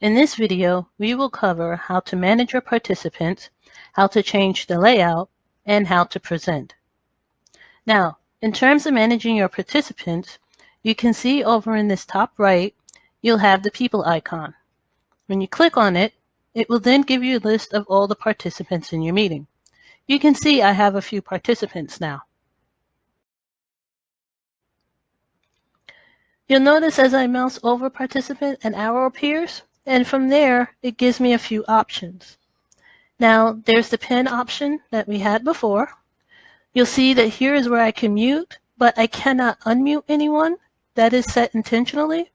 In this video, we will cover how to manage your participants, how to change the layout, and how to present. Now, in terms of managing your participants, you can see over in this top right, you'll have the people icon. When you click on it, it will then give you a list of all the participants in your meeting. You can see I have a few participants now. You'll notice as I mouse over participant, an arrow appears, and from there, it gives me a few options. Now, there's the pin option that we had before. You'll see that here is where I can mute, but I cannot unmute anyone. That is set intentionally.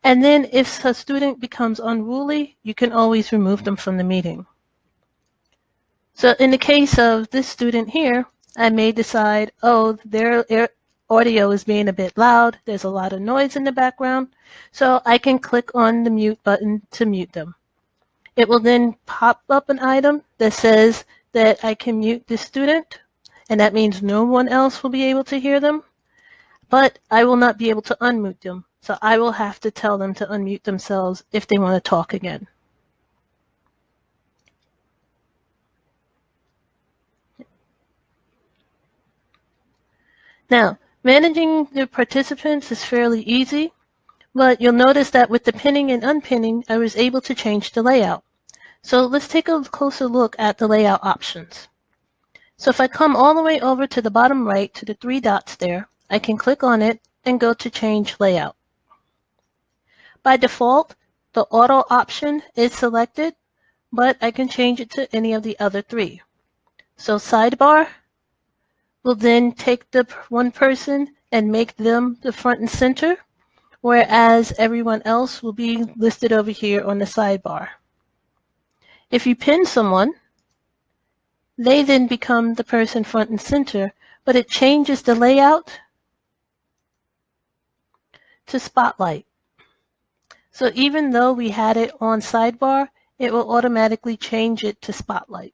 And then if a student becomes unruly, you can always remove them from the meeting. So in the case of this student here, I may decide, oh, their audio is being a bit loud. There's a lot of noise in the background. So I can click on the mute button to mute them. It will then pop up an item that says that I can mute this student, and that means no one else will be able to hear them, but I will not be able to unmute them. So I will have to tell them to unmute themselves if they want to talk again. Now, managing the participants is fairly easy, but you'll notice that with the pinning and unpinning, I was able to change the layout. So let's take a closer look at the layout options. So if I come all the way over to the bottom right to the three dots there, I can click on it and go to change layout. By default, the auto option is selected, but I can change it to any of the other three. So sidebar will then take the one person and make them the front and center, whereas everyone else will be listed over here on the sidebar. If you pin someone, they then become the person front and center, but it changes the layout to spotlight. So even though we had it on sidebar, it will automatically change it to spotlight.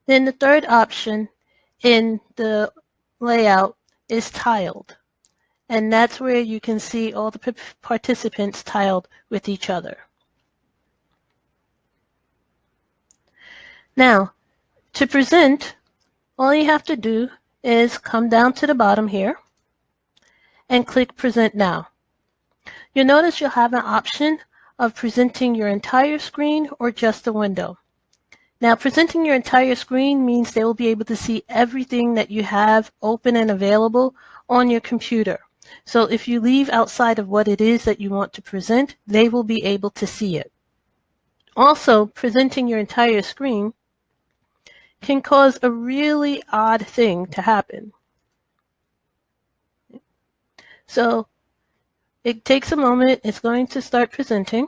Then the third option in the layout is tiled. And that's where you can see all the participants tiled with each other. Now, to present, all you have to do is come down to the bottom here and click Present Now. You'll notice you'll have an option of presenting your entire screen or just a window. Now, presenting your entire screen means they will be able to see everything that you have open and available on your computer. So if you leave outside of what it is that you want to present, they will be able to see it. Also, presenting your entire screen can cause a really odd thing to happen. So it takes a moment. It's going to start presenting.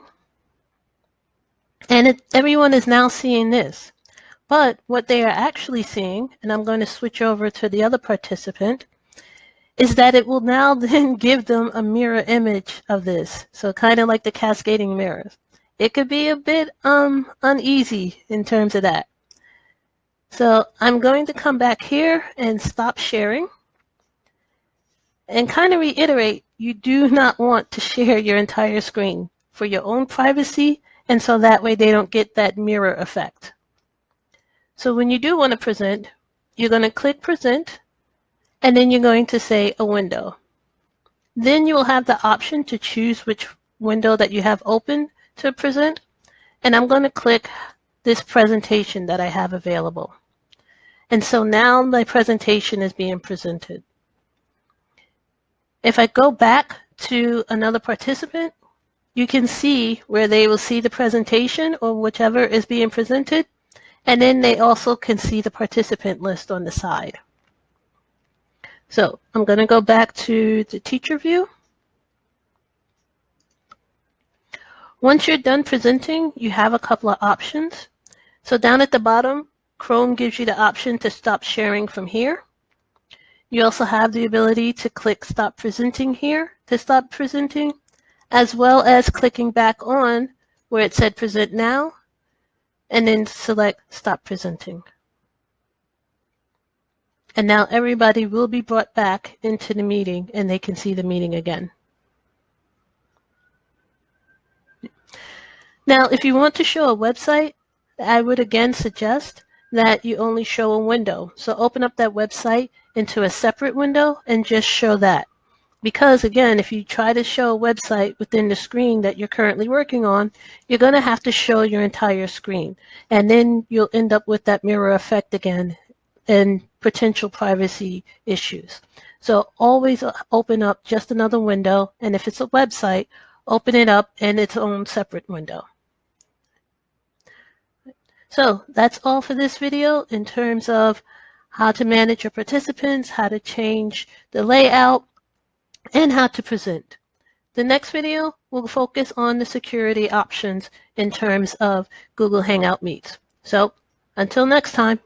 And everyone is now seeing this. But what they are actually seeing, and I'm going to switch over to the other participant, is that it will now then give them a mirror image of this. So kind of like the cascading mirrors. It could be a bit uneasy in terms of that. So I'm going to come back here and stop sharing. And kind of reiterate, you do not want to share your entire screen for your own privacy, and so that way they don't get that mirror effect. So when you do want to present, you're going to click Present, and then you're going to say a window. Then you will have the option to choose which window that you have open to present, and I'm going to click this presentation that I have available. And so now my presentation is being presented. If I go back to another participant, you can see where they will see the presentation or whichever is being presented, and then they also can see the participant list on the side. So I'm going to go back to the teacher view. Once you're done presenting, you have a couple of options. So down at the bottom, Chrome gives you the option to stop sharing from here. You also have the ability to click Stop Presenting here to stop presenting, as well as clicking back on where it said Present Now, and then select Stop Presenting. And now everybody will be brought back into the meeting and they can see the meeting again. Now, if you want to show a website, I would again suggest that you only show a window. So open up that website into a separate window and just show that. Because again, if you try to show a website within the screen that you're currently working on, you're going to have to show your entire screen. And then you'll end up with that mirror effect again and potential privacy issues. So always open up just another window. And if it's a website, open it up in its own separate window. So that's all for this video in terms of how to manage your participants, how to change the layout, and how to present. The next video will focus on the security options in terms of Google Hangout Meets. So until next time.